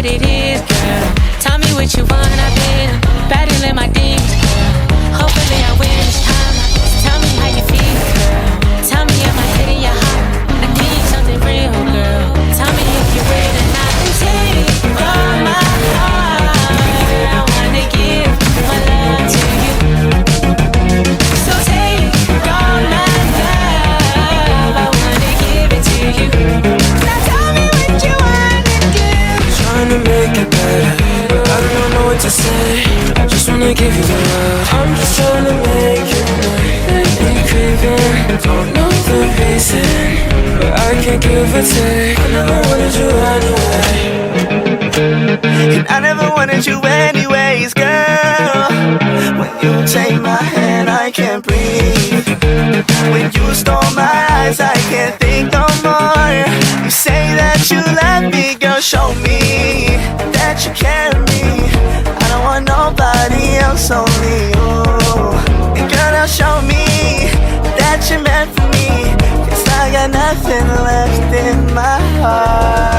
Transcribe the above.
what it is, girl. Tell me what you want, I've been battling my demons, girl. Hopefully I win this time. Tell me how you feel, girl. Tell me am I hitting your heart? I need something real, girl. Tell me if you're real or not. And take all my heart. I wanna give my love to you. So take all my love. I wanna give it to you. Now tell me what you wanna do. Trying to make it better, but I don't know what to say. I just wanna give you the love. I'm just trying to make you mine. Lately creeping, don't know the reason, but I can't give a take. I never wanted you anyway, And I never wanted you anyways, girl. When you take my hand, I can't breathe. When you stole my eyes, I can't think no more. You say that you love me, girl, show me that you carry me. I don't want nobody else, only you. And girl, now show me that you're meant for me, 'cause I got nothing left in my heart.